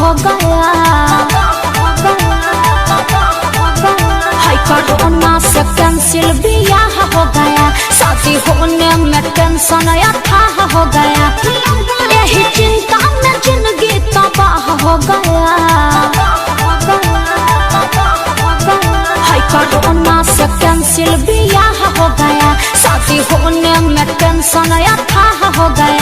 हो गया। हाय कोरोना से कैंसिल बियाह हो गया, शादी होने में टेंशन अथाह हो गया, यही चिंता में जिंदगी तबाह हो गया। हाय कोरोना से कैंसिल बियाह हो गया, शादी होने में टेंशन अथाह हो गया।